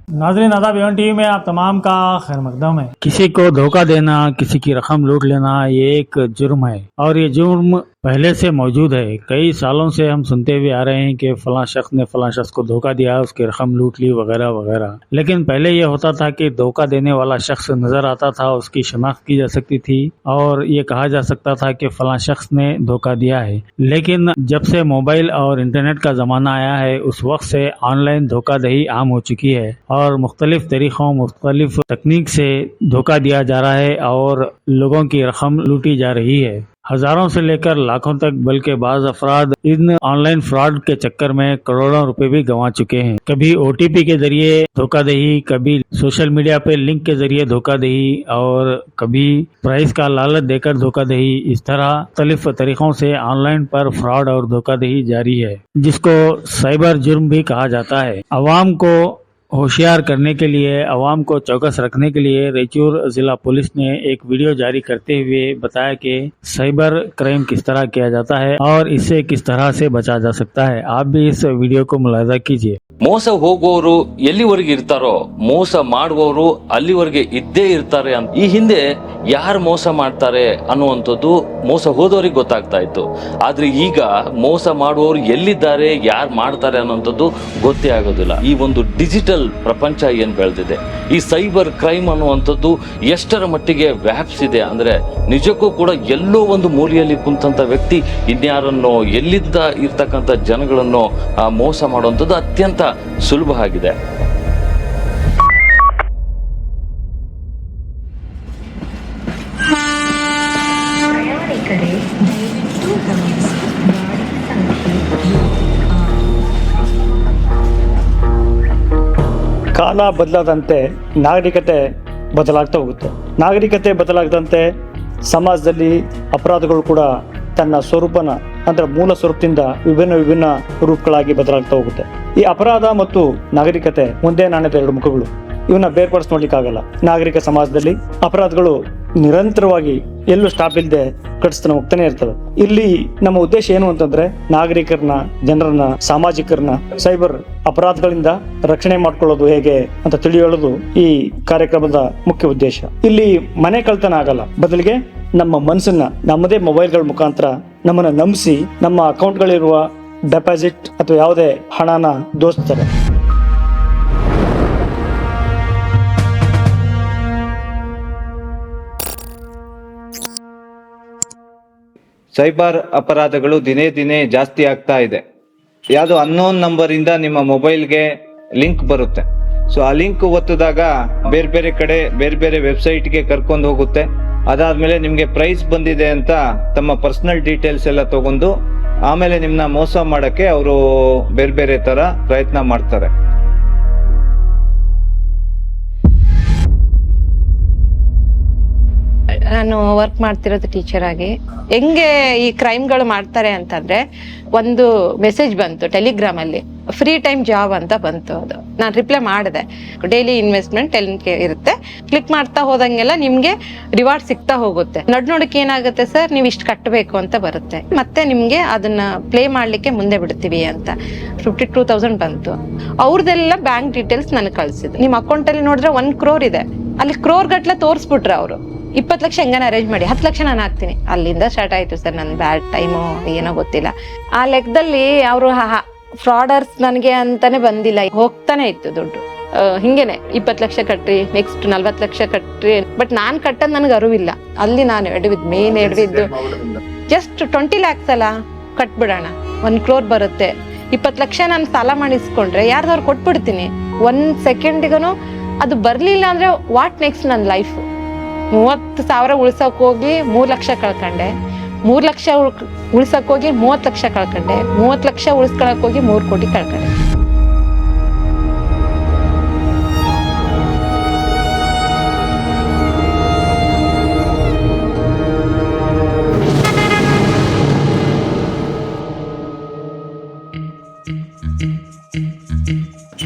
नाज़रीन आदाब, Avon TV में आप तमाम का खैर मकदम है। किसी को धोखा देना, किसी की रकम लूट लेना, ये एक जुर्म है और ये जुर्म पहले से मौजूद है। कई सालों से हम सुनते हुए आ रहे हैं कि फलां शख्स ने फलां शख्स को धोखा दिया, उसकी रकम लूट ली वगैरह वगैरह। लेकिन पहले ये होता था कि धोखा देने वाला शख्स नजर आता था, उसकी शनाख्त की जा सकती थी और ये कहा जा सकता था कि फलां शख्स ने धोखा दिया है। लेकिन जब से मोबाइल और इंटरनेट का जमाना आया है, उस वक्त से ऑनलाइन धोखाधड़ी आम हो चुकी है और मुख्तलिफ तरीकों मुख्तलिफ तकनीक से धोखा दिया जा रहा है और लोगों की रकम लूटी जा रही है। हजारों से लेकर लाखों तक, बल्कि बाज अफराद इन ऑनलाइन फ्रॉड के चक्कर में करोड़ों रुपए भी गंवा चुके हैं। कभी ओटीपी के जरिए धोखाधड़ी, कभी सोशल मीडिया पे लिंक के जरिए धोखाधड़ी और कभी प्राइस का लालच देकर धोखाधड़ी। इस तरह मुख्तलिफ तरीकों से ऑनलाइन पर फ्रॉड और धोखाधड़ी जारी है, जिसको साइबर जुर्म भी कहा जाता है। अवाम को होशियार करने के लिए, अवाम को चौकस रखने के लिए रायचूर जिला पुलिस ने एक वीडियो जारी करते हुए बताया कि साइबर क्राइम किस तरह किया जाता है और इससे किस तरह से बचा जा सकता है। आप भी इस वीडियो को मुलाहिजा कीजिए। ಮೋಸ ಹೋಗುವವರು ಎಲ್ಲಿವರೆಗೆ ಇರ್ತಾರೋ ಮೋಸ ಮಾಡುವವರು ಅಲ್ಲಿವರೆಗೆ ಇದ್ದೇ ಇರ್ತಾರೆ ಅಂತ ಈ ಹಿಂದೆ ಯಾರು ಮೋಸ ಮಾಡ್ತಾರೆ ಅನ್ನುವಂಥದ್ದು ಮೋಸ ಹೋದವರಿಗೆ ಗೊತ್ತಾಗ್ತಾ ಇತ್ತು. ಆದ್ರೆ ಈಗ ಮೋಸ ಮಾಡುವವರು ಎಲ್ಲಿದ್ದಾರೆ, ಯಾರು ಮಾಡ್ತಾರೆ ಅನ್ನುವಂಥದ್ದು ಗೊತ್ತೇ ಆಗೋದಿಲ್ಲ. ಈ ಒಂದು ಡಿಜಿಟಲ್ ಪ್ರಪಂಚ ಏನ್ ಬೆಳೆದಿದೆ, ಈ ಸೈಬರ್ ಕ್ರೈಮ್ ಅನ್ನುವಂಥದ್ದು ಎಷ್ಟರ ಮಟ್ಟಿಗೆ ವ್ಯಾಪಿಸಿದೆ ಅಂದ್ರೆ ನಿಜಕ್ಕೂ ಕೂಡ ಎಲ್ಲೋ ಒಂದು ಮೂಲೆಯಲ್ಲಿ ಕುಂತಂತ ವ್ಯಕ್ತಿ ಇನ್ಯಾರನ್ನೋ ಎಲ್ಲಿದ್ದ ಇರ್ತಕ್ಕಂಥ ಜನಗಳನ್ನು ಮೋಸ ಮಾಡುವಂಥದ್ದು ಅತ್ಯಂತ ಸುಲಭ ಆಗಿದೆ. ಕಾಲ ಬದಲಾದಂತೆ ನಾಗರಿಕತೆ ಬದಲಾಗ್ತಾ ಹೋಗುತ್ತೆ. ನಾಗರಿಕತೆ ಬದಲಾಗದಂತೆ ಸಮಾಜದಲ್ಲಿ ಅಪರಾಧಗಳು ಕೂಡ ತನ್ನ ಸ್ವರೂಪನ ಅಂದ್ರೆ ಮೂಲ ಸ್ವರೂಪದಿಂದ ವಿಭಿನ್ನ ರೂಪಗಳಾಗಿ ಬದಲಾಗ್ತಾ ಹೋಗುತ್ತೆ. ಈ ಅಪರಾಧ ಮತ್ತು ನಾಗರಿಕತೆ ಒಂದೇ ನಾಣ್ಯದ ಎರಡು ಮುಖಗಳು. ಇವನ್ನ ಬೇರ್ಪಡಿಸಿ ನೋಡ್ಲಿಕ್ಕಾಗಲ್ಲ. ನಾಗರಿಕ ಸಮಾಜದಲ್ಲಿ ಅಪರಾಧಗಳು ನಿರಂತರವಾಗಿ ಎಲ್ಲೂ ಸ್ಟಾಪ್ ಇಲ್ಲದೆ ಕಡಿಸ್ತಾನೆ ಹೋಗ್ತಾನೆ ಇರ್ತವೆ. ಇಲ್ಲಿ ನಮ್ಮ ಉದ್ದೇಶ ಏನು ಅಂತಂದ್ರೆ ನಾಗರಿಕರನ್ನ, ಜನರನ್ನ, ಸಾಮಾಜಿಕರನ್ನ ಸೈಬರ್ ಅಪರಾಧಗಳಿಂದ ರಕ್ಷಣೆ ಮಾಡ್ಕೊಳ್ಳೋದು ಹೇಗೆ ಅಂತ ತಿಳಿಯೋದು ಈ ಕಾರ್ಯಕ್ರಮದ ಮುಖ್ಯ ಉದ್ದೇಶ. ಇಲ್ಲಿ ಮನೆ ಕಳ್ತನ ಆಗಲ್ಲ, ಬದಲಿಗೆ ನಮ್ಮ ಮನಸ್ಸನ್ನ ನಮ್ಮದೇ ಮೊಬೈಲ್ಗಳ ಮುಖಾಂತರ ನಮ್ಮನ್ನ ನಂಬಿಸಿ ನಮ್ಮ ಅಕೌಂಟ್ಗಳಿರುವ ಡೆಪಾಸಿಟ್ ಅಥವಾ ಯಾವುದೇ ಹಣನ ದೋಸ್ತಾರೆ. ಸೈಬರ್ ಅಪರಾಧಗಳು ದಿನೇ ದಿನೇ ಜಾಸ್ತಿ ಆಗ್ತಾ ಇದೆ. ಯಾವುದೋ ಅನ್ನೋನ್ ನಂಬರ್ ಇಂದ ನಿಮ್ಮ ಮೊಬೈಲ್ಗೆ ಲಿಂಕ್ ಬರುತ್ತೆ. ಸೊ ಆ ಲಿಂಕ್ ಒತ್ತಿದಾಗ ಬೇರೆ ಬೇರೆ ಕಡೆ ಬೇರೆ ಬೇರೆ ವೆಬ್ಸೈಟ್ಗೆ ಕರ್ಕೊಂಡು ಹೋಗುತ್ತೆ. ಅದಾದ್ಮೇಲೆ ನಿಮ್ಗೆ ಪ್ರೈಸ್ ಬಂದಿದೆ ಅಂತ ತಮ್ಮ ಪರ್ಸನಲ್ ಡೀಟೇಲ್ಸ್ ಎಲ್ಲ ತಗೊಂಡು ಆಮೇಲೆ ನಿಮ್ನ ಮೋಸ ಮಾಡಕ್ಕೆ ಅವರು ಬೇರೆ ಬೇರೆ ತರ ಪ್ರಯತ್ನ ಮಾಡ್ತಾರೆ. ನಾನು ವರ್ಕ್ ಮಾಡ್ತಿರೋದು ಟೀಚರ್ ಆಗಿ. ಹೆಂಗೆ ಈ ಕ್ರೈಮ್ಗಳು ಮಾಡ್ತಾರೆ ಅಂತಂದ್ರೆ, ಒಂದು ಮೆಸೇಜ್ ಬಂತು ಟೆಲಿಗ್ರಾಮ್ ಅಲ್ಲಿ, ಫ್ರೀ ಟೈಮ್ ಜಾಬ್ ಅಂತ ಬಂತು. ಅದು ನಾನು ರಿಪ್ಲೈ ಮಾಡಿದೆ. ಡೈಲಿ ಇನ್ವೆಸ್ಟ್ಮೆಂಟ್ 10K ಇರುತ್ತೆ, ಕ್ಲಿಕ್ ಮಾಡ್ತಾ ಹೋದಂಗೆಲ್ಲ ನಿಮ್ಗೆ ರಿವಾರ್ಡ್ ಸಿಗ್ತಾ ಹೋಗುತ್ತೆ. ನೋಡಕ್ಕೆ ಏನಾಗುತ್ತೆ ಸರ್, ನೀವು ಇಷ್ಟು ಕಟ್ಟಬೇಕು ಅಂತ ಬರುತ್ತೆ, ಮತ್ತೆ ನಿಮ್ಗೆ ಅದನ್ನ ಪ್ಲೇ ಮಾಡ್ಲಿಕ್ಕೆ ಮುಂದೆ ಬಿಡ್ತೀವಿ ಅಂತ 52,000 ಬಂತು. ಅವ್ರದೆಲ್ಲ ಬ್ಯಾಂಕ್ ಡೀಟೇಲ್ಸ್ ನನಗೆ ಕಳ್ಸಿದ್ರು. ನಿಮ್ ಅಕೌಂಟ್ ಅಲ್ಲಿ ನೋಡಿದ್ರೆ 1 crore ಇದೆ, ಅಲ್ಲಿ ಕ್ರೋರ್ ಗಟ್ಲೆ ತೋರಿಸ್ಬಿಟ್ರೆ ಅವರು 20 ಲಕ್ಷ ಹೆಂಗನ ಅರೇಂಜ್ ಮಾಡಿ 10 ಲಕ್ಷ ನಾನು ಹಾಕ್ತೀನಿ. ಅಲ್ಲಿಂದ ಸ್ಟಾರ್ಟ್ ಆಯ್ತು ಸರ್ ನನ್ನ ಬ್ಯಾಡ್ ಟೈಮು, ಏನೋ ಗೊತ್ತಿಲ್ಲ. ಆ ಲೆಕ್ಕದಲ್ಲಿ ಅವರು ಫ್ರಾಡರ್ಸ್ ನನಗೆ ಅಂತಾನೆ ಬಂದಿಲ್ಲ, ಹೋಗ್ತಾನೆ ಇತ್ತು ದುಡ್ಡು. ಹಿಂಗೇನೆ 20 ಲಕ್ಷ ಕಟ್ರಿ, ನೆಕ್ಸ್ಟ್ 40 ಲಕ್ಷ ಕಟ್ರಿ. ಬಟ್ ನಾನ್ ಕಟ್ಟದ್ ನನಗೆ ಅರಿವಿಲ್ಲ. ಅಲ್ಲಿ ನಾನು ಎಡವಿದ್ದು ಜಸ್ಟ್ 20 lakhs ಅಲ್ಲ, ಕಟ್ಬಿಡೋಣ, 1 crore ಬರುತ್ತೆ. 20 ಲಕ್ಷ ನಾನು ಸಾಲ ಮಾಡಿಸ್ಕೊಂಡ್ರೆ ಯಾರ್ದವ್ರು ಕೊಟ್ಬಿಡ್ತೀನಿ. 1 ಸೆಕೆಂಡಿಗೂ ಅದು ಬರ್ಲಿಲ್ಲ ಅಂದ್ರೆ ವಾಟ್ ನೆಕ್ಸ್ಟ್ ನನ್ನ ಲೈಫ್. 30,000 ಉಳ್ಸಕ್ ಹೋಗಿ 3 ಲಕ್ಷ ಕಳ್ಕೊಂಡೆ, 3 ಲಕ್ಷ ಉಳ್ಸಕ್ ಹೋಗಿ 30 ಲಕ್ಷ ಕಳ್ಕೊಂಡೆ, 30 ಲಕ್ಷ ಉಳಿಸ್ಕೊಳಕ್ ಹೋಗಿ 3 ಕೋಟಿ ಕಳ್ಕೊಂಡೆ.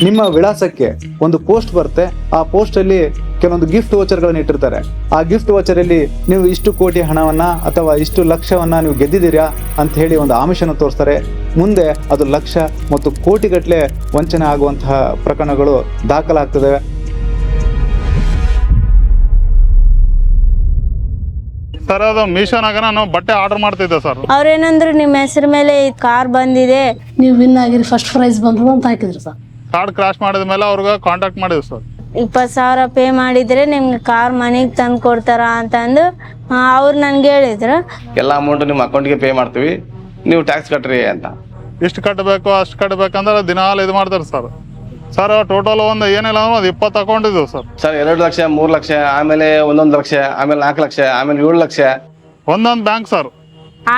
ನಿಮ್ಮ ವಿಳಾಸಕ್ಕೆ ಒಂದು ಪೋಸ್ಟ್ ಬರುತ್ತೆ. ಆ ಪೋಸ್ಟ್ ಅಲ್ಲಿ ಕೆಲವೊಂದು ಗಿಫ್ಟ್ ವೋಚರ್ಗಳನ್ನ ಇಟ್ಟಿರ್ತಾರೆ. ಆ ಗಿಫ್ಟ್ ವೋಚರ್ ಅಲ್ಲಿ ನೀವು ಇಷ್ಟು ಕೋಟಿ ಹಣವನ್ನ ಅಥವಾ ಇಷ್ಟು ಲಕ್ಷವನ್ನ ನೀವು ಗೆದ್ದಿದ್ದೀರಾ ಅಂತ ಹೇಳಿ ಒಂದು ಆಮಿಷನ ತೋರಿಸ್ತಾರೆ. ಮುಂದೆ ಅದು ಲಕ್ಷ ಮತ್ತು ಕೋಟಿಗಟ್ಟಲೆ ವಂಚನೆ ಆಗುವಂತಹ ಪ್ರಕರಣಗಳು ದಾಖಲಾಗ್ತದೆ. ಸರ್ ಅದು ಮೀಶೋನಾಗ ನಾನು ಬಟ್ಟೆ ಆರ್ಡರ್ ಮಾಡ್ತಿದ್ದೆ ಸರ್. ಅವ್ರೇನಂದ್ರು ನಿಮ್ಮ ಹೆಸರು ಮೇಲೆ ಈ ಕಾರ್ ಬಂದಿದೆ, ನೀವು ವಿನ್ ಆಗಿರಿ, ಫಸ್ಟ್ ಪ್ರೈಸ್ ಬಂದದ ಅಂತ ಹಾಕಿದ್ರಿ ಸರ್. ಕಾರ್ಡ್ ಕ್ರಾಶ್ ಮಾಡಿದ ಮೇಲೆ ಅವ್ರಿಗೆ ಕಾಂಟ್ಯಾಕ್ಟ್ ಮಾಡಿದ್ವಿ ಸರ್. 20,000 ಪೇ ಮಾಡಿದ್ರೆ ನಿಮ್ಗೆ ಕಾರ್ ಮನೆಗೆ ತಂದು ಕೊಡ್ತಾರ ಅಂತಂದು ಅವ್ರು ನನ್ಗೆ ಹೇಳಿದ್ರು. ಎಲ್ಲ ಅಮೌಂಟ್ ನಿಮ್ಮ ಅಕೌಂಟ್ಗೆ ಪೇ ಮಾಡ್ತೀವಿ, ನೀವು ಟ್ಯಾಕ್ಸ್ ಕಟ್ರಿ ಅಂತ. ಇಷ್ಟು ಕಟ್ಟಬೇಕು ಅಷ್ಟು ಕಟ್ಟಬೇಕಂದ್ರೆ ದಿನಾಲು ಇದು ಮಾಡ್ತಾರೆ ಸರ್. ಸರ್ ಟೋಟಲ್ ಒಂದು ಏನಿಲ್ಲ ಅಂದ್ರೆ ಒಂದು 20 ಅಕೌಂಟ್ ಇದ್ವು ಸರ್. 2 ಲಕ್ಷ, 3 ಲಕ್ಷ, ಆಮೇಲೆ 1 ಲಕ್ಷ, ಆಮೇಲೆ 4 ಲಕ್ಷ, ಆಮೇಲೆ 7 ಲಕ್ಷ. ಒಂದೊಂದು ಬ್ಯಾಂಕ್ ಸರ್.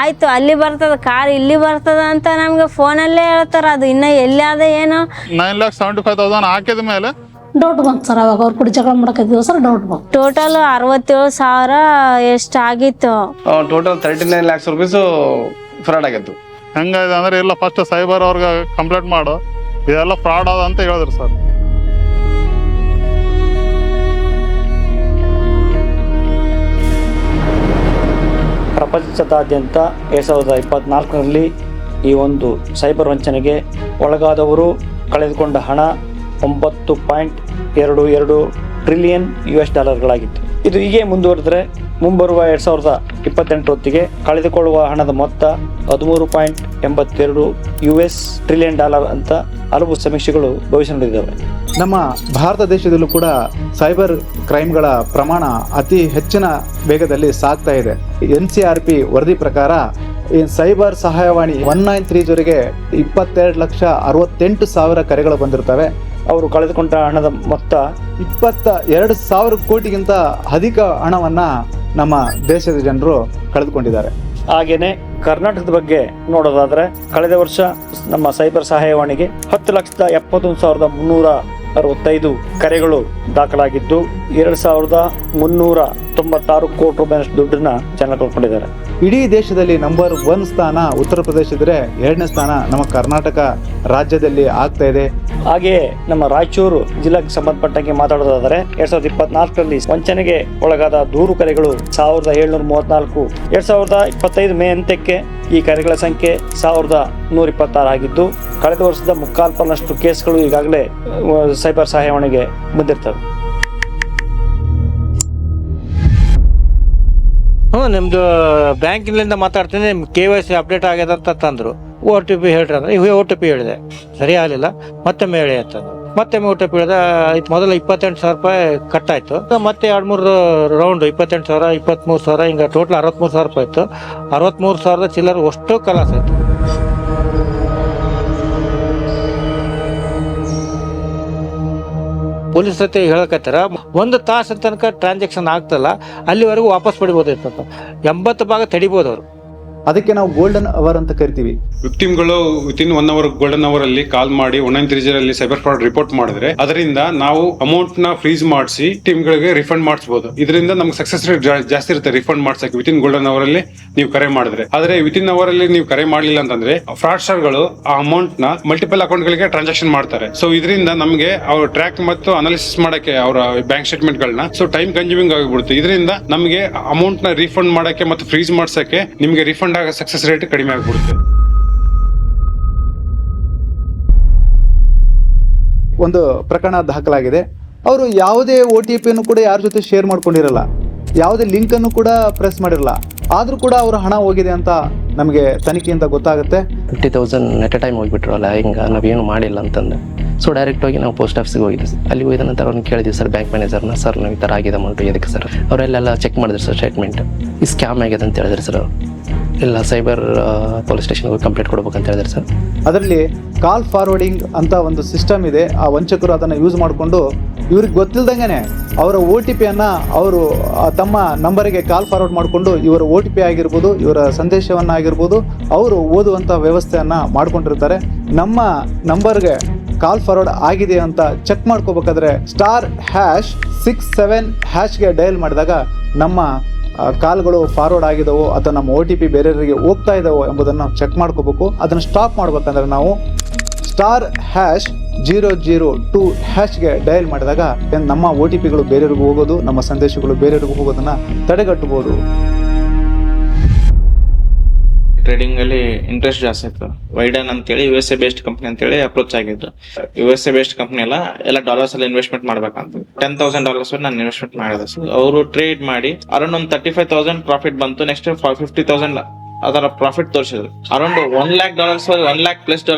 ಆಯ್ತು ಅಲ್ಲಿ ಬರ್ತದ ಕಾರ್ ಇಲ್ಲಿ ಬರ್ತದ ಅಂತ ನಮ್ಗೆ ಫೋನಲ್ಲೇ ಹೇಳ್ತಾರ. ಅದು ಇನ್ನ ಎಲ್ಲಿ ಅದ ಏನೋ 9,75,000 ಹಾಕಿದ ಮೇಲೆ ಡೌಟ್ ಬಂತು ಸರ್. ಅವಾಗ ಅವ್ರು ಕೂಡ ಜಗಳ ಮಾಡಕ್ಕಿದ್ವಿ ಸರ್, ಡೌಟ್ ಬಂತು. ಟೋಟಲ್ 67,000 ಎಷ್ಟು ಆಗಿತ್ತು. ಟೋಟಲ್ 39 lakhs rupees ಫ್ರಾಡ್ ಆಗಿತ್ತು. ಹೆಂಗಾಯ್ತು ಅಂದ್ರೆ ಇಲ್ಲ ಫಸ್ಟ್ ಸೈಬರ್ ಅವ್ರಿಗೆ ಕಂಪ್ಲೇಂಟ್ ಮಾಡು, ಇದೆಲ್ಲ ಫ್ರಾಡ್ ಅದ ಅಂತ ಹೇಳಿದ್ರು ಸರ್. ಪ್ರಪಂಚದಾದ್ಯಂತ 2024ರಲ್ಲಿ ಈ ಒಂದು ಸೈಬರ್ ವಂಚನೆಗೆ ಒಳಗಾದವರು ಕಳೆದುಕೊಂಡ ಹಣ $9.22 ಟ್ರಿಲಿಯನ್ US ಇದು ಹೀಗೆ ಮುಂದುವರೆದರೆ ಮುಂಬರುವ 2028 ಹೊತ್ತಿಗೆ ಕಳೆದುಕೊಳ್ಳುವ ಹಣದ ಮೊತ್ತ $13.82 ಟ್ರಿಲಿಯನ್ ಅಂತ ಹಲವು ಸಮೀಕ್ಷೆಗಳು ಭವಿಷ್ಯ ನುಡಿದಿದ್ದಾವೆ. ನಮ್ಮ ಭಾರತ ದೇಶದಲ್ಲೂ ಕೂಡ ಸೈಬರ್ ಕ್ರೈಮ್ಗಳ ಪ್ರಮಾಣ ಅತಿ ಹೆಚ್ಚಿನ ವೇಗದಲ್ಲಿ ಸಾಗ್ತಾ ಇದೆ. NCRP ವರದಿ ಪ್ರಕಾರ ಈ ಸೈಬರ್ ಸಹಾಯವಾಣಿ 1930ಗೆ 22,68,000 ಕರೆಗಳು ಬಂದಿರ್ತವೆ. ಅವರು ಕಳೆದುಕೊಂಡ ಹಣದ ಮೊತ್ತ 22,000 ಕೋಟಿಗಿಂತ ಅಧಿಕ ಹಣವನ್ನ ನಮ್ಮ ದೇಶದ ಜನರು ಕಳೆದುಕೊಂಡಿದ್ದಾರೆ. ಹಾಗೇನೆ ಕರ್ನಾಟಕದ ಬಗ್ಗೆ ನೋಡೋದಾದ್ರೆ ಕಳೆದ ವರ್ಷ ನಮ್ಮ ಸೈಬರ್ ಸಹಾಯವಾಣಿಗೆ 10,71,365 ಕರೆಗಳು ದಾಖಲಾಗಿದ್ದು 2,396 ಕೋಟಿ ರೂಪಾಯಿನಷ್ಟು ದುಡ್ಡನ್ನ ಜನ ಕಳ್ಕೊಂಡಿದ್ದಾರೆ. ಇಡೀ ದೇಶದಲ್ಲಿ ನಂಬರ್ 1 ಸ್ಥಾನ ಉತ್ತರ ಪ್ರದೇಶ ಇದ್ರೆ 2ನೇ ಸ್ಥಾನ ನಮ್ಮ ಕರ್ನಾಟಕ ರಾಜ್ಯದಲ್ಲಿ ಆಗ್ತಾ ಇದೆ. ಹಾಗೆಯೇ ನಮ್ಮ ರಾಯಚೂರು ಜಿಲ್ಲೆಗೆ ಸಂಬಂಧಪಟ್ಟಂಗೆ ಮಾತಾಡೋದಾದರೆ 2024ರಲ್ಲಿ ವಂಚನೆಗೆ ಒಳಗಾದ ದೂರು ಕರೆಗಳು 1,734. 2025 ಮೇ ಅಂತ್ಯಕ್ಕೆ ಈ ಕರೆಗಳ ಸಂಖ್ಯೆ 1,126 ಆಗಿದ್ದು ಕಳೆದ ವರ್ಷದ ಮುಕ್ಕಾಲ್ಪನಷ್ಟು ಕೇಸ್ಗಳು ಈಗಾಗಲೇ ಸೈಬರ್ ಸಹಾಯವಾಣಿಗೆ ಬಂದಿರ್ತವೆ. ನಿಮ್ದು ಬ್ಯಾಂಕಿನಿಂದ ಮಾತಾಡ್ತೀನಿ, KYC ಅಪ್ಡೇಟ್ ಆಗ್ಯದ ಅಂತ ತಂದ್ರು. OTP ಹೇಳ್ರಿ ಅಂದ್ರೆ OTP ಹೇಳಿದೆ, ಸರಿ ಆಗಲಿಲ್ಲ, ಮತ್ತೊಮ್ಮೆ ಹೇಳಿ ಅಂತಂದ್ರು. ಮತ್ತೊಮ್ಮೆ OTP ಹೇಳಿದೆ. ಮೊದಲು 28,000 ರೂಪಾಯಿ ಕಟ್ಟಾಯ್ತು. ಮತ್ತೆ 2-3 ರೌಂಡ್ 28,000, 23,000 ಹಿಂಗೆ ಟೋಟಲ್ 63,000 ರೂಪಾಯಿ ಇತ್ತು. 63,000 ಚಿಲ್ಲರ್ ಅಷ್ಟು ಕಲಾಸ ಆಯ್ತು. ಪೊಲೀಸ್ ಜೊತೆ ಹೇಳಕತ್ತಾರ 1 ತಾಸು ತನಕ ಟ್ರಾನ್ಸಾಕ್ಷನ್ ಆಗ್ತಲ್ಲ, ಅಲ್ಲಿವರೆಗೂ ವಾಪಸ್ ಪಡಿಬೋದಿರ್ತಂತ. 80 ಭಾಗ ತಡಿಬೋದು ಅವರು. ಅದಕ್ಕೆ ನಾವು ಗೋಲ್ಡನ್ ಅವರ್ ಅಂತ ಕರಿತೀವಿ. ವಿಕ್ಟಿಮ್ಗಳು ವಿತಿನ್ 1 ಅವರ್ ಗೋಲ್ಡನ್ ಅವರ್ ಅಲ್ಲಿ ಕಾಲ್ ಮಾಡಿ 1930 ಸೈಬರ್ ಫ್ರಾಡ್ ರಿಪೋರ್ಟ್ ಮಾಡಿದ್ರೆ ಅದರಿಂದ ನಾವು ಅಮೌಂಟ್ ನ ಫ್ರೀಸ್ ಮಾಡಿಸಿ ಟೀಮ್ಗಳಿಗೆ ರಿಫಂಡ್ ಮಾಡಿಸಬಹುದು. ಇದರಿಂದ ನಮ್ಗೆ ಸಕ್ಸಸ್ ರೇಟ್ ಜಾಸ್ತಿ ಇರುತ್ತೆ ರಿಫಂಡ್ ಮಾಡ್ಸಕ್ಕೆ ವಿತಿನ್ ಗೋಲ್ಡನ್ ಅವರ್ ಅಲ್ಲಿ ನೀವು ಕರೆ ಮಾಡಿದ್ರೆ. ಆದ್ರೆ ವಿತಿನ್ ಅವರ್ ಅಲ್ಲಿ ನೀವು ಕರೆ ಮಾಡಲಿಲ್ಲ ಅಂತಂದ್ರೆ ಫ್ರಾಡ್ಸ್ಟರ್ ಗಳು ಆ ಅಮೌಂಟ್ ನ ಮಲ್ಟಿಪಲ್ ಅಕೌಂಟ್ ಗಳಿಗೆ ಟ್ರಾನ್ಸಾಕ್ಷನ್ ಮಾಡ್ತಾರೆ. ಸೊ ಇದರಿಂದ ನಮಗೆ ಅವ್ರ ಟ್ರ್ಯಾಕ್ ಮತ್ತು ಅನಾಲಿಸಿಸ್ ಮಾಡಕ್ಕೆ ಅವರ ಬ್ಯಾಂಕ್ ಸ್ಟೇಟ್ಮೆಂಟ್ ಗಳನ್ನ ಟೈಮ್ ಕನ್ಸ್ಯೂಮಿಂಗ್ ಆಗಿಬಿಡುತ್ತೆ. ಇದರಿಂದ ನಮಗೆ ಅಮೌಂಟ್ ನ ರಿಫಂಡ್ ಮಾಡಕ್ಕೆ ಮತ್ತು ಫ್ರೀಸ್ ಮಾಡ್ಸಕ್ಕೆ ನಿಮಗೆ ರಿಫಂಡ್ ಆಗೋ ಸಕ್ಸಸ್ ರೇಟ್ ಕಡಿಮೆ ಆಗಿಬಿಡುತ್ತೆ. ಒಂದು ಪ್ರಕರಣ ದಾಖಲಾಗಿದೆ. ಅವರು ಯಾವುದೇ OTP ಕೂಡ ಯಾರ ಜೊತೆ ಶೇರ್ ಮಾಡ್ಕೊಂಡಿರಲ್ಲ, ಯಾವುದೇ ಲಿಂಕ್ ಅನ್ನು ಕೂಡ ಪ್ರೆಸ್ ಮಾಡಿರಲ್ಲ, ಆದ್ರೂ ಕೂಡ ಅವ್ರ ಹಣ ಹೋಗಿದೆ ಅಂತ ನಮಗೆ ತನಿಖೆಯಿಂದ ಗೊತ್ತಾಗುತ್ತೆ. 50,000 ಎಟ್ ಎ ಟೈಮ್ ಹೋಗ್ಬಿಟ್ರಲ್ಲ, ಹಿಂಗೆ ನಾವೇನು ಮಾಡಿಲ್ಲ ಅಂತಂದು. ಸೊ ಡೈರೆಕ್ಟ್ ಹೋಗಿ ನಾವು ಪೋಸ್ಟ್ ಆಫೀಸ್ಗೆ ಹೋಗಿದ್ವಿ. ಅಲ್ಲಿ ಹೋಗಿದ ನಂತರ ಅವ್ರನ್ನ ಕೇಳಿದ್ವಿ, ಸರ್ ಬ್ಯಾಂಕ್ ಮ್ಯಾನೇಜರ್ನ, ಸರ್ ನಾವು ಈ ಥರ ಆಗಿದೆ ಅಮೌಂಟು ಎದಕ್ಕೆ ಸರ್? ಅವರೆಲ್ಲ ಚೆಕ್ ಮಾಡಿದ್ರು ಸರ್ ಸ್ಟೇಟ್ಮೆಂಟ್, ಈ ಸ್ಕ್ಯಾಮ್ ಆಗಿದೆ ಅಂತ ಹೇಳಿದ್ರು ಸರ್. ಅವರು ಇಲ್ಲ ಸೈಬರ್ ಪೊಲೀಸ್ ಸ್ಟೇಷನ್ಗೆ ಹೋಗಿ ಕಂಪ್ಲೇಂಟ್ ಕೊಡ್ಬೇಕಂತ ಹೇಳಿದ್ರು ಸರ್. ಅದರಲ್ಲಿ ಕಾಲ್ ಫಾರ್ವರ್ಡಿಂಗ್ ಅಂತ ಒಂದು ಸಿಸ್ಟಮ್ ಇದೆ. ಆ ವಂಚಕರು ಅದನ್ನು ಯೂಸ್ ಮಾಡಿಕೊಂಡು ಇವ್ರಿಗೆ ಗೊತ್ತಿಲ್ದಂಗೆ ಅವರ OTPಯನ್ನು ಅವರು ತಮ್ಮ ನಂಬರಿಗೆ ಕಾಲ್ ಫಾರ್ವರ್ಡ್ ಮಾಡಿಕೊಂಡು ಇವರ OTP ಆಗಿರ್ಬೋದು, ಇವರ ಸಂದೇಶವನ್ನು ಆಗಿರ್ಬೋದು ಅವರು ಓದುವಂಥ ವ್ಯವಸ್ಥೆಯನ್ನು ಮಾಡ್ಕೊಂಡಿರ್ತಾರೆ. ನಮ್ಮ ನಂಬರ್ಗೆ ಕಾಲ್ ಫಾರ್ವರ್ಡ್ ಆಗಿದೆ ಅಂತ ಚೆಕ್ ಮಾಡ್ಕೋಬೇಕಾದ್ರೆ *#67# ಡಯಲ್ ಮಾಡಿದಾಗ ನಮ್ಮ ಕಾಲ್ಗಳು ಫಾರ್ವರ್ಡ್ ಆಗಿದವೋ ಅಥವಾ ನಮ್ಮ OTP ಬೇರೆಯವರಿಗೆ ಹೋಗ್ತಾ ಇದ್ದಾವೋ ಎಂಬುದನ್ನು ಚೆಕ್ ಮಾಡ್ಕೋಬೇಕು. ಅದನ್ನು ಸ್ಟಾಪ್ ಮಾಡ್ಬೇಕಂದ್ರೆ ನಾವು *002# ಡಯಲ್ ಮಾಡಿದಾಗ ನಮ್ಮ OTPಗಳು ಬೇರೆಯವ್ರಿಗೂ ಹೋಗೋದು, ನಮ್ಮ ಸಂದೇಶಗಳು ಬೇರೆಯವ್ರಿಗೂ ಹೋಗೋದನ್ನು ತಡೆಗಟ್ಟಬಹುದು. ಟ್ರೇಡಿಂಗ್ ಅಲ್ಲಿ ಇಂಟ್ರೆಸ್ಟ್ ಜಾಸ್ತಿ ಇತ್ತು. ವೈಡನ್ ಅಂತೇಳಿ USA ಬೇಸ್ಡ್ ಕಂಪ್ನಿ ಅಂತೇಳಿ ಅಪ್ರೋಚ್ ಆಗಿದ್ರು. USA ಬೇಸ್ಡ್ ಕಂಪ್ನಿ ಎಲ್ಲ ಡಾಲರ್ಸ್ ಅಲ್ಲಿ ಇನ್ವೆಸ್ಟ್ಮೆಂಟ್ ಮಾಡ್ಬೇಕಂತ $10,000 ನಾನು ಇನ್ವೆಸ್ಟ್ಮೆಂಟ್ ಮಾಡಿದೆ ಸರ್. ಅವರು ಟ್ರೇಡ್ ಮಾಡಿ ಅರೌಂಡ್ ಒಂದು 35,000 ಪ್ರಾಫಿಟ್ ಬಂತು. ನೆಕ್ಸ್ಟ್ 50,000 ಅದರ ಪ್ರಾಫಿಟ್ ತೋರಿಸಿದ್ರು. ಅರೌಂಡ್ $1 lakh $1 lakh+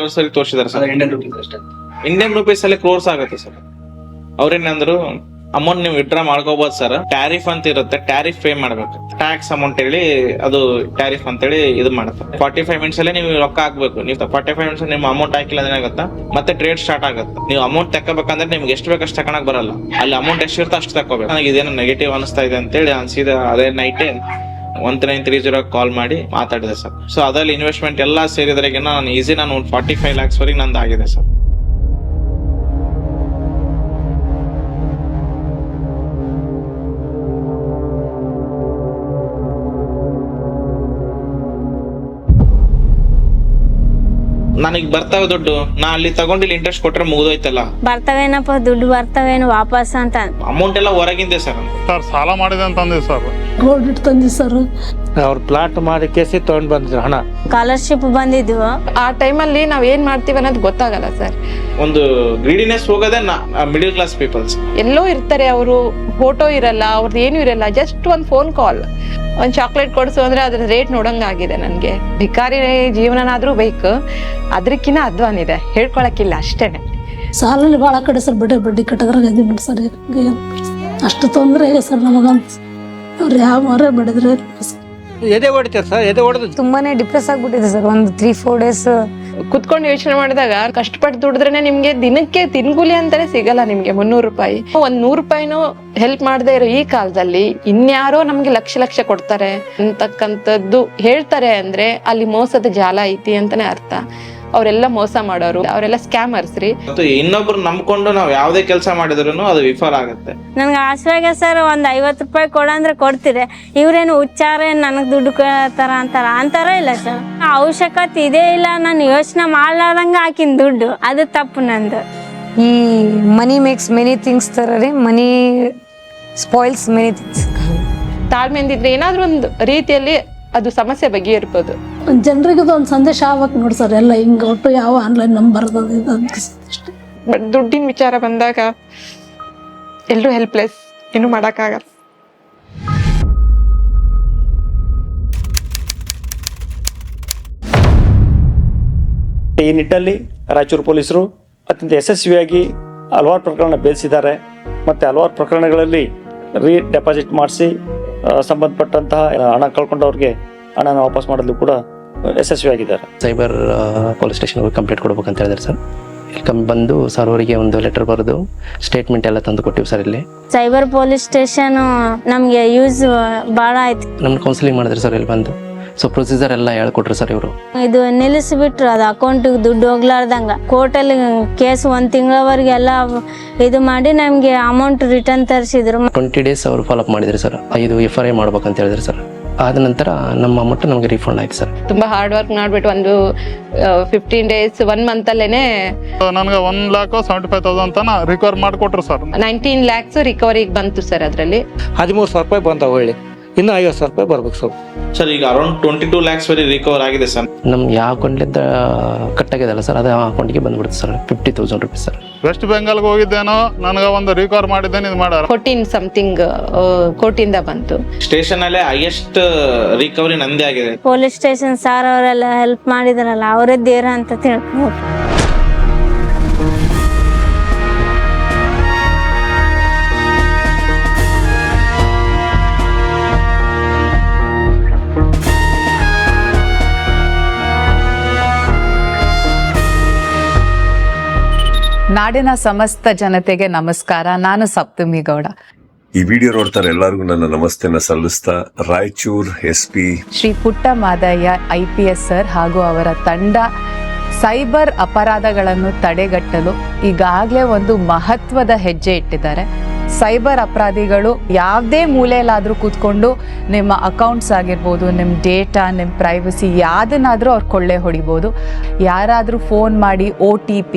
ತೋರಿಸಿದಾರೆ ಸರ್. ಇಂಡಿಯನ್ ರುಪೀಸ್ ಅಲ್ಲಿ ಕ್ರೋರ್ಸ್ ಆಗುತ್ತೆ ಸರ್. ಅವ್ರೇನಂದ್ರು ಅಮೌಂಟ್ ನೀವು ವಿಡ್ರಾ ಮಾಡ್ಕೋಬಹುದು ಸರ್, ಟ್ಯಾರಿಫ್ ಅಂತ ಇರುತ್ತೆ, ಟ್ಯಾರಿಫ್ ಪೇ ಮಾಡ್ಬೇಕು, ಟ್ಯಾಕ್ಸ್ ಅಮೌಂಟ್ ಹೇಳಿ ಅದು ಟ್ಯಾರಿಫ್ ಅಂತೇಳಿ ಇದು ಮಾಡುತ್ತೆ. 45 ಮಿನಿಟ್ಸ್ ಅಲ್ಲಿ ನೀವು ರೊಕ್ಕ ಹಾಕ್ಬೇಕು. ನೀವು 45 ಮಿನಿಟ್ಸ್ ನಿಮ್ಮ ಅಮೌಂಟ್ ಹಾಕಿಲ್ಲ ಏನಾಗುತ್ತಾ ಮತ್ತೆ ಟ್ರೇಡ್ ಸ್ಟಾರ್ಟ್ ಆಗುತ್ತೆ. ನೀವು ಅಮೌಂಟ್ ತಗೋಬೇಕಂದ್ರೆ ನಿಮ್ಗೆ ಎಷ್ಟು ಬೇಕಷ್ಟು ತಗೊಳಕ್ ಬರಲ್ಲ, ಅಲ್ಲಿ ಅಮೌಂಟ್ ಎಷ್ಟು ಇರುತ್ತೆ ಅಷ್ಟು ತಗೋಬೇಕು. ನನಗೆ ಇದೇನೋ ನೆಗೆಟಿವ್ ಅನಿಸ್ತಾ ಇದೆ ಅಂತೇಳಿ ಅನ್ಸಿದ ಅದೇ ನೈಟೇ 1930 ಕಾಲ್ ಮಾಡಿ ಮಾತಾಡಿದೆ ಸರ್. ಸೊ ಅದ್ರಲ್ಲಿ ಇನ್ವೆಸ್ಟ್ಮೆಂಟ್ ಎಲ್ಲ ಸೇರಿದ್ರಾಗ ನಾನು ಈಸಿ ನಾನು 45 lakhs ವರೆಗೆ ನಂದು ಆಗಿದೆ ಸರ್. ನನಗೆ ಬರ್ತಾವೆ ದುಡ್ಡು, ನಾ ಅಲ್ಲಿ ತಗೊಂಡಿಲ್ಲ ಇಂಟ್ರೆಸ್ಟ್ ಕೊಟ್ರೆ ಮುಗಿದೋಯ್ತಲ್ಲ. ಬರ್ತಾವೇನಪ್ಪ ದುಡ್ಡು ಬರ್ತಾವೇನು ವಾಪಸ್ ಅಂತ ಅಮೌಂಟ್ ಎಲ್ಲ ಹೊರಗಿಂದೆ ಸರ್. ಸಾಲ ಮಾಡಿದೆ ಅಂತ ಅಂದಿವಿ ಸರ್. ಗೋಲ್ಡ್ ಇಟ್ಟು ತಂದಿ ಸರ್. ಅವ್ರು ಪ್ಲಾಟ್ ಮಾಡಿ ಕೇಸಿ ತಗೊಂಡ್ ಬಂದಿದ್ರು ಹಣ. ಸ್ಕಾಲರ್ಶಿಪ್ ಬಂದಿದ್ವು. ಆ ಟೈಮಲ್ಲಿ ನಾವ್ ಏನ್ ಮಾಡ್ತೀವಿ ಅನ್ನೋದು ಗೊತ್ತಾಗಲ್ಲ ಸರ್. ಒಂದು ಗ್ರೀಡಿನೆಸ್ ಹೋಗೋದೇ ಮಿಡಲ್ ಕ್ಲಾಸ್ ಪೀಪಲ್ಸ್. ಎಲ್ಲೋ ಇರ್ತಾರೆ, ಅವರು ಫೋಟೋ ಇರಲ್ಲ, ಅವ್ರದ್ದು ಏನು ಇರಲ್ಲ, ಜಸ್ಟ್ ಒಂದು ಫೋನ್ ಕಾಲ್, ಒಂದ್ ಚಾಕ್ಲೇಟ್ ಕೊಡ್ಸು ಅಂದ್ರೆ ಅದ್ರ ರೇಟ್ ನೋಡಂಗಾಗಿದೆ ನನ್ಗೆ. ಭಿಕಾರಿ ಜೀವನನಾದ್ರೂ ಬೇಕು, ಅದಕ್ಕಿಂತ ಅಧ್ವಾನಿದೆ, ಹೇಳ್ಕೊಳಕ್ಕಿಲ್ಲ ಅಷ್ಟೇನೆ. ಸಾಲಲ್ಲಿ ಭಾಳ ಕಡೆ ಸರ್, ಬಡ್ಡಿ ಕಟ್ಟದ್ರಾಗ ಅದೀವಿ ಸರ್. ಅಷ್ಟು ತೊಂದರೆ ಇದೆ ಸರ್ ನಮಗಂತ. ಅವ್ರು ಯಾವ ಮರ ಬಡಿದ್ರೆ ಎದೆ ಹೊಡಿತಾರೆ ಸರ್. ಎದೆ ಹೊಡೆದು ತುಂಬಾನೇ ಡಿಪ್ರೆಸ್ ಆಗ್ಬಿಟ್ಟಿದೆ ಸರ್. ಒಂದು 3-4 days ಕುತ್ಕೊಂಡು ಯೋಚನೆ ಮಾಡಿದಾಗ ಕಷ್ಟಪಟ್ಟು ದುಡಿದ್ರೇನೆ ನಿಮ್ಗೆ ದಿನಕ್ಕೆ ತಿನ್ಗೂಲಿ ಅಂತಾನೆ ಸಿಗಲ್ಲ ನಿಮ್ಗೆ 300 ರೂಪಾಯಿ. ಒಂದ್ 100 ರೂಪಾಯಿನೂ ಹೆಲ್ಪ್ ಮಾಡದೇ ಇರೋ ಈ ಕಾಲದಲ್ಲಿ ಇನ್ಯಾರೋ ನಮ್ಗೆ ಲಕ್ಷ ಕೊಡ್ತಾರೆ ಅಂತಕ್ಕಂಥದ್ದು ಹೇಳ್ತಾರೆ ಅಂದ್ರೆ ಅಲ್ಲಿ ಮೋಸದ ಜಾಲ ಐತಿ ಅಂತಾನೆ ಅರ್ಥ. ಅವರೆಲ್ಲ ಮೋಸ ಮಾಡೋರು, ಅವರೆಲ್ಲ ಸ್ಕ್ಯಾಮರ್ಸ್ ರೀ. ಇನ್ನೊಬ್ರು ನಂಬ್ಕೊಂಡು ನಾವ್ ಯಾವ್ದೇ ಕೆಲಸ ಮಾಡಿದ್ರು ಅದು ವಿಫಲ ಆಗುತ್ತೆ. ನನ್ಗೆ ಆಶ್ರಯ ಸರ್ ಒಂದ್ 50 ರೂಪಾಯಿ ಕೊಡಂದ್ರೆ ಕೊಡ್ತೀರಿ, ಇವ್ರೇನು ಉಚ್ಚಾರ ನನಗ್ ದುಡ್ಡು ಕೊಡ್ತಾರ ಅಂತಾರ ಇಲ್ಲ ಸರ್. ಅವಶ್ಯಕತೆ ಇದೇ ಇಲ್ಲ, ನಾನು ಯೋಚನೆ ಮಾಡ್ಲಾರ್ದಂಗ ಹಾಕಿನ ದುಡ್ಡು, ಅದು ತಪ್ಪು ನಂದು. ಈ ಮನಿ ಮೇಕ್ಸ್ ಮೆನಿ ಥಿಂಗ್ಸ್ ತರ ರೀ, ಮನಿ ಸ್ಪಾಯ್ಲ್ಸ್ ಮೆನಿ ಥಿಂಗ್ಸ್. ತಾಳ್ಮೆಯಿಂದಿದ್ರೆ ಏನಾದ್ರೂ ಒಂದು ರೀತಿಯಲ್ಲಿ ಅದು ಸಮಸ್ಯೆ ಬಗ್ಗೆ ಇರ್ಬೋದು. ಜನರಿಗೆ ಒಂದು ಸಂದೇಶ ಆಗ್ಬೇಕು ನೋಡಿ ಸರ್. ಎಲ್ಲ ಹಿಂಗೆ ಒಟ್ಟು ಯಾವ ಆನ್ಲೈನ್ ನಂಬರ್ ಅಷ್ಟೇ. ಬಟ್ ದುಡ್ಡಿನ ವಿಚಾರ ಬಂದಾಗ ಎಲ್ಲರೂ ಹೆಲ್ಪ್ಲೆಸ್, ಏನು ಮಾಡೋಕ್ಕಾಗಲ್ಲ. ಈ ನಿಟ್ಟಲ್ಲಿ ರಾಯಚೂರು ಪೊಲೀಸರು ಅತ್ಯಂತ ಯಶಸ್ವಿಯಾಗಿ ಹಲವಾರು ಪ್ರಕರಣ ಬೇಯಿಸಿದ್ದಾರೆ ಮತ್ತು ಹಲವಾರು ಪ್ರಕರಣಗಳಲ್ಲಿ ಡೆಪಾಸಿಟ್ ಮಾಡಿಸಿ ಸಂಬಂಧಪಟ್ಟಂತಹ ಹಣ ಕಳ್ಕೊಂಡವ್ರಿಗೆ ಹಣನ ವಾಪಸ್ ಮಾಡಲು ಕೂಡ ಯಶಸ್ವಿಯಾಗಿದ್ದಾರೆ. ಸೈಬರ್ ಪೊಲೀಸ್ ಸ್ಟೇಷನ್ಗೆ ಕಂಪ್ಲೇಂಟ್ ಕೊಡ್ಬೇಕಂತ ಹೇಳಿದ್ರೆ ಸರ್. ಇಲ್ಲಿ ಬಂದು ಸರ್ ಅವರಿಗೆ ಒಂದು ಲೆಟರ್ ಬರೆದು ಸ್ಟೇಟ್ಮೆಂಟ್ ಎಲ್ಲ ತಂದು ಕೊಟ್ಟಿವಿ ಸರ್. ಇಲ್ಲಿ ಸೈಬರ್ ಪೊಲೀಸ್ ಸ್ಟೇಷನ್ ನಮ್ಗೆ ಯೂಸ್ ಭಾಳ ಆಯ್ತು. ನಮ್ಗೆ ಕೌನ್ಸಿಲಿಂಗ್ ಮಾಡಿದ್ರು ಸರ್ ಇಲ್ಲಿ ಬಂದು. ಸೊ ಪ್ರೊಸೀಜರ್ ಎಲ್ಲ ಹೇಳ್ಕೊಟ್ರು ಸರ್ ಇವರು. ಇದು ನಿಲ್ಲಿಸ್ಬಿಟ್ರು, ಅದು ಅಕೌಂಟಿಗೆ ದುಡ್ಡು ಹೋಗ್ಲಾರ್ದಂಗ. ಕೋರ್ಟಲ್ಲಿ ಕೇಸ್ 1 ತಿಂಗಳವರೆಗೆ ಎಲ್ಲ ಇದು ಮಾಡಿ ನಮ್ಗೆ ಅಮೌಂಟ್ ರಿಟರ್ನ್ ತರಿಸಿದ್ರು. 20 days ಅವರು ಫಾಲೋ ಅಪ್ ಮಾಡಿದ್ರು ಸರ್. ಇದು FRI ಮಾಡ್ಬೇಕಂತ ಹೇಳಿದ್ರು ಸರ್. ಆದ ನಂತರ ನಮ್ಮ ಅಮೌಂಟ್ ನಮಗೆ ರೀಫಂಡ್ ಆಯ್ತು ಸರ್. ತುಂಬಾ ಹಾರ್ಡ್ ವರ್ಕ್ ಮಾಡ್ಬಿಟ್ಟು ಒಂದು 15 days 1 month ಅಲ್ಲೇನೆ ನನಗೆ 1,75,000 ತನ ರಿಕವರ್ ಮಾಡಿಕೊಟ್ರು ಸರ್. 19 lakhs ರಿಕವರಿಗೆ ಬಂತು ಸರ್. ಅದರಲ್ಲಿ 13,000 ರೂಪಾಯಿ ಬಂತಾವ, ಒಳ್ಳೆ ಇನ್ನು 50,000 ರೂಪಾಯಿ ಬರ್ಬೇಕು ಸರ್. ಸರ್ ಈಗ ಅರೌಂಡ್ 22 lakhs ವರೆಗೆ ರಿಕವರ್ ಆಗಿದೆ ಸರ್. ನಮ್ಗೆ ಯಾವ ಅಕೌಂಟ್ಲಿಂದ ಕಟ್ ಆಗಿದೆಲ್ಲ ಸರ್, ಅದು ಅಕೌಂಟ್ಗೆ ಬಂದ್ಬಿಡುತ್ತೆ ಸರ್. 50,000 ರೂಪಾಯಿ ಸರ್. ವೆಸ್ಟ್ ಬೆಂಗಾಲ್ಗೆ ಹೋಗಿದ್ದೇನೋ, ನನಗೆ ಒಂದು ರಿಕವರ್ ಮಾಡಿದ್ದೇನೆ, ಇದು ಮಾಡ್ಯಾರ 14 something ಕೋಟಿಂದ ಬಂತು. ಸ್ಟೇಷನ್ ಅಲ್ಲೇ ಹೈಯೆಸ್ಟ್ ರಿಕವರಿ ನಂದೇ ಆಗಿದೆ. ಪೊಲೀಸ್ ಸ್ಟೇಷನ್ ಸಾರ್ ಅವರೆಲ್ಲ ಹೆಲ್ಪ್ ಮಾಡಿದ್ರಲ್ಲ, ಅವರೇ ದೇರ ಅಂತ ತಿಳ್ಕೊಂಡು. ನಾಡಿನ ಸಮಸ್ತ ಜನತೆಗೆ ನಮಸ್ಕಾರ. ನಾನು ಸಪ್ತಮಿ ಗೌಡ. ಈ ವಿಡಿಯೋ ನೋಡ್ತಾರೆ ಎಲ್ಲರಿಗೂ ನನ್ನ ನಮಸ್ತೆನ ಸಲ್ಲಿಸ್ತಾ ರಾಯಚೂರ್ SP ಶ್ರೀ ಪುಟ್ಟ ಮಾದಯ್ಯ IPS ಸರ್ ಹಾಗೂ ಅವರ ತಂಡ ಸೈಬರ್ ಅಪರಾಧಗಳನ್ನು ತಡೆಗಟ್ಟಲು ಈಗಾಗಲೇ ಒಂದು ಮಹತ್ವದ ಹೆಜ್ಜೆ ಇಟ್ಟಿದ್ದಾರೆ. ಸೈಬರ್ ಅಪರಾಧಿಗಳು ಯಾವುದೇ ಮೂಲೆಯಲ್ಲಾದರೂ ಕೂತ್ಕೊಂಡು ನಿಮ್ಮ ಅಕೌಂಟ್ಸ್ ಆಗಿರ್ಬೋದು, ನಿಮ್ಮ ಡೇಟಾ, ನಿಮ್ಮ ಪ್ರೈವಸಿ ಯಾವುದನ್ನಾದರೂ ಅವ್ರು ಕೊಳ್ಳೆ ಹೊಡಿಬೋದು. ಯಾರಾದರೂ ಫೋನ್ ಮಾಡಿ OTP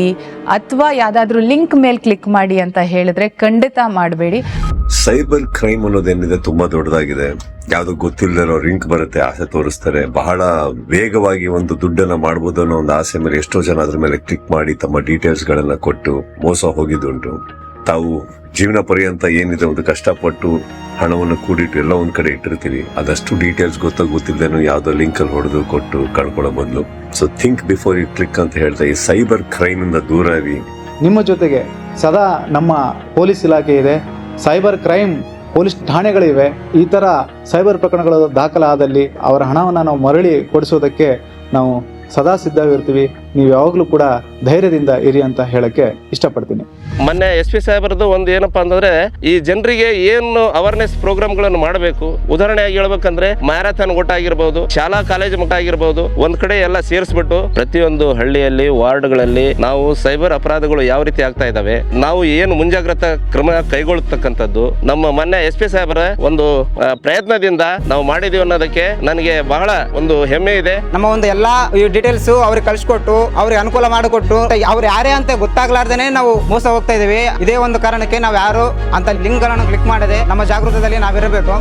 ಅಥವಾ ಯಾವುದಾದ್ರೂ ಲಿಂಕ್ ಮೇಲೆ ಕ್ಲಿಕ್ ಮಾಡಿ ಅಂತ ಹೇಳಿದ್ರೆ ಖಂಡಿತ ಮಾಡಬೇಡಿ. ಸೈಬರ್ ಕ್ರೈಮ್ ಅನ್ನೋದೇನಿದೆ ತುಂಬಾ ದೊಡ್ಡದಾಗಿದೆ. ಯಾವ್ದು ಗೊತ್ತಿಲ್ಲದಿರೋ ಲಿಂಕ್ ಬರುತ್ತೆ, ಆಸೆ ತೋರಿಸ್ತಾರೆ, ಬಹಳ ವೇಗವಾಗಿ ಒಂದು ದುಡ್ಡನ್ನ ಮಾಡಬಹುದು ಅನ್ನೋ ಒಂದು ಆಸೆ ಮೇಲೆ ಎಷ್ಟೋ ಜನ ಅದ್ರ ಮೇಲೆ ಕ್ಲಿಕ್ ಮಾಡಿ ತಮ್ಮ ಡೀಟೇಲ್ಸ್ ಗಳನ್ನ ಕೊಟ್ಟು ಮೋಸ ಹೋಗಿದ್ದುಂಟು. ತಾವು ಜೀವನ ಪರ್ಯಂತ ಏನಿದೆ ಒಂದು ಕಷ್ಟಪಟ್ಟು ಹಣವನ್ನು ಕೂಡಿಟ್ಟು ಎಲ್ಲ ಒಂದ್ ಕಡೆ ಇಟ್ಟಿರ್ತೀವಿ, ಅದಷ್ಟು ಡೀಟೇಲ್ಸ್ ಗೊತ್ತಿದ್ದೇನೋ ಯಾವ್ದೋ ಲಿಂಕ್ ಅಲ್ಲಿ ಹೊಡೆದು ಕೊಟ್ಟು ಕಳ್ಕೊಳ್ಳೋ ಬದಲು so think before you click ಅಂತ ಹೇಳ್ತಾ ಈ ಸೈಬರ್ ಕ್ರೈಮ್ ಇಂದ ದೂರ ಇರಿ. ನಿಮ್ಮ ಜೊತೆಗೆ ಸದಾ ನಮ್ಮ ಪೊಲೀಸ್ ಇಲಾಖೆ ಇದೆ, ಸೈಬರ್ ಕ್ರೈಮ್ ಪೊಲೀಸ್ ಠಾಣೆಗಳಿವೆ. ಈ ಥರ ಸೈಬರ್ ಪ್ರಕರಣಗಳು ದಾಖಲಾದಲ್ಲಿ ಅವರ ಹಣವನ್ನು ನಾವು ಮರಳಿ ಕೊಡಿಸೋದಕ್ಕೆ ನಾವು ಸದಾ ಸಿದ್ಧವಿರ್ತೀವಿ. ನೀವು ಯಾವಾಗಲೂ ಕೂಡ ಧೈರ್ಯದಿಂದ ಇರಿ ಅಂತ ಹೇಳಕ್ಕೆ ಇಷ್ಟಪಡ್ತೀನಿ. ಮೊನ್ನೆ SP ಸಾಹೇಬರದು ಒಂದು ಏನಪ್ಪಾ ಅಂತಂದ್ರೆ ಈ ಜನರಿಗೆ ಏನು ಅವೇರ್ನೆಸ್ ಪ್ರೋಗ್ರಾಮ್ಗಳನ್ನು ಮಾಡಬೇಕು. ಉದಾಹರಣೆಯಾಗಿ ಹೇಳ್ಬೇಕಂದ್ರೆ ಮ್ಯಾರಥಾನ್ ಓಟ ಆಗಿರ್ಬೋದು, ಶಾಲಾ ಕಾಲೇಜು ಮಟ್ಟ ಆಗಿರ್ಬೋದು, ಒಂದ್ ಕಡೆ ಎಲ್ಲ ಸೇರಿಸ್ಬಿಟ್ಟು ಪ್ರತಿಯೊಂದು ಹಳ್ಳಿಯಲ್ಲಿ ವಾರ್ಡ್ಗಳಲ್ಲಿ ನಾವು ಸೈಬರ್ ಅಪರಾಧಗಳು ಯಾವ ರೀತಿ ಆಗ್ತಾ ಇದಾವೆ, ನಾವು ಏನು ಮುಂಜಾಗ್ರತಾ ಕ್ರಮ ಕೈಗೊಳ್ಳತಕ್ಕಂಥದ್ದು ನಮ್ಮ ಮೊನ್ನೆ SP ಸಾಹೇಬರ ಒಂದು ಪ್ರಯತ್ನದಿಂದ ನಾವು ಮಾಡಿದೀವಿ ಅನ್ನೋದಕ್ಕೆ ನನಗೆ ಬಹಳ ಒಂದು ಹೆಮ್ಮೆ ಇದೆ. ನಮ್ಮ ಒಂದು ಎಲ್ಲಾ ಡೀಟೇಲ್ಸ್ ಅವ್ರಿಗೆ ಕಳಿಸ್ಕೊಟ್ಟು ಅವ್ರಿಗೆ ಅನುಕೂಲ ಮಾಡಿಕೊಟ್ಟು ಅವ್ರು ಯಾರೇ ಅಂತ ಗೊತ್ತಾಗ್ಲಾರ್ದೇನೆ ನಾವು ಮೋಸ ಹೋಗ್ತಾ ಇದೀವಿ. ಇದೇ ಒಂದು ಕಾರಣಕ್ಕೆ ನಾವು ಯಾರು ಅಂತ ಲಿಂಕ್ ಗಳನ್ನು ಕ್ಲಿಕ್ ಮಾಡದೆ ನಮ್ಮ ಜಾಗೃತದಲ್ಲಿ ನಾವಿರಬೇಕು.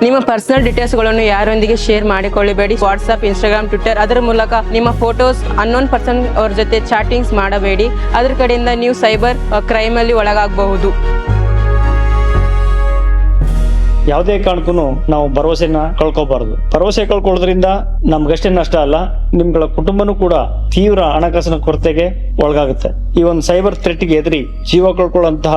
ನಿಮ್ಮ ಪರ್ಸನಲ್ ಡೀಟೇಲ್ಸ್ಗಳನ್ನು ಯಾರೊಂದಿಗೆ ಶೇರ್ ಮಾಡಿಕೊಳ್ಳಬೇಡಿ. ವಾಟ್ಸ್ಆಪ್, ಇನ್ಸ್ಟಾಗ್ರಾಮ್, ಟ್ವಿಟರ್ ಅದರ ಮೂಲಕ ನಿಮ್ಮ ಫೋಟೋಸ್ ಅನ್ನೋನ್ ಪರ್ಸನ್ ಅವ್ರ ಜೊತೆ ಚಾಟಿಂಗ್ಸ್ ಮಾಡಬೇಡಿ. ಅದ್ರ ಕಡೆಯಿಂದ ನೀವು ಸೈಬರ್ ಕ್ರೈಮ್ ಅಲ್ಲಿ ಒಳಗಾಗಬಹುದು. ಯಾವುದೇ ಕಾರಣಕ್ಕೂ ನಾವು ಭರವಸೆನ ಕಳ್ಕೋಬಾರದು. ಭರವಸೆ ಕಳ್ಕೊಳ್ಳೋದ್ರಿಂದ ನಮ್ಗಷ್ಟೇ ನಷ್ಟ ಅಲ್ಲ, ನಿಮ್ಗಳ ಕುಟುಂಬನೂ ಕೂಡ ತೀವ್ರ ಹಣಕಾಸಿನ ಕೊರತೆಗೆ ಒಳಗಾಗುತ್ತೆ. ಈ ಒಂದು ಸೈಬರ್ ಥ್ರೆಟ್ಗೆ ಎದುರಿ ಜೀವ ಕಳ್ಕೊಳ್ಳುವಂತಹ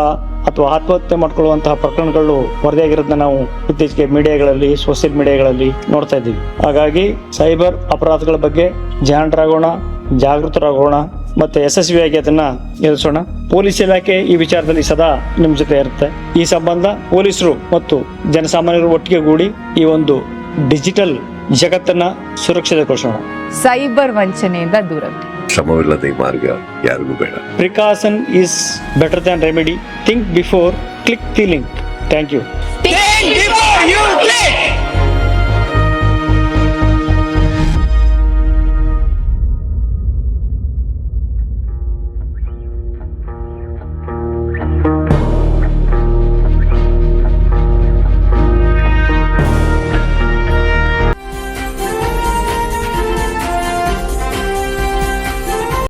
ಅಥವಾ ಆತ್ಮಹತ್ಯೆ ಮಾಡ್ಕೊಳ್ಳುವಂತಹ ಪ್ರಕರಣಗಳು ವರದಿಯಾಗಿರೋದನ್ನ ನಾವು ಇತ್ತೀಚೆಗೆ ಮೀಡಿಯಾಗಳಲ್ಲಿ, ಸೋಷಿಯಲ್ ಮೀಡಿಯಾಗಳಲ್ಲಿ ನೋಡ್ತಾ ಇದ್ದೀವಿ. ಹಾಗಾಗಿ ಸೈಬರ್ ಅಪರಾಧಗಳ ಬಗ್ಗೆ ಜಾಣರಾಗೋಣ, ಜಾಗೃತರಾಗೋಣ ಮತ್ತೆ ಯಶಸ್ವಿಯಾಗಿ ಅದನ್ನ ಎದುರಿಸೋಣ. ಪೊಲೀಸ್ ಇಲಾಖೆ ಈ ವಿಚಾರದಲ್ಲಿ ಸದಾ ನಿಮ್ಮ ಜೊತೆ ಇರುತ್ತೆ. ಈ ಸಂಬಂಧ ಪೊಲೀಸರು ಮತ್ತು ಜನಸಾಮಾನ್ಯರು ಒಟ್ಟಿಗೆ ಗೂಡಿ ಈ ಒಂದು ಡಿಜಿಟಲ್ ಜಗತ್ತನ್ನ ಸುರಕ್ಷಿತಗೊಳಿಸೋಣ. ಸೈಬರ್ ವಂಚನೆಯಿಂದ ದೂರವಿರಿ. ಶ್ರಮವಿಲ್ಲದ ಈ ಮಾರ್ಗ ಯಾರಿಗೂ ಬೇಡ. Precaution is better than remedy. Think before click the link. Thank you.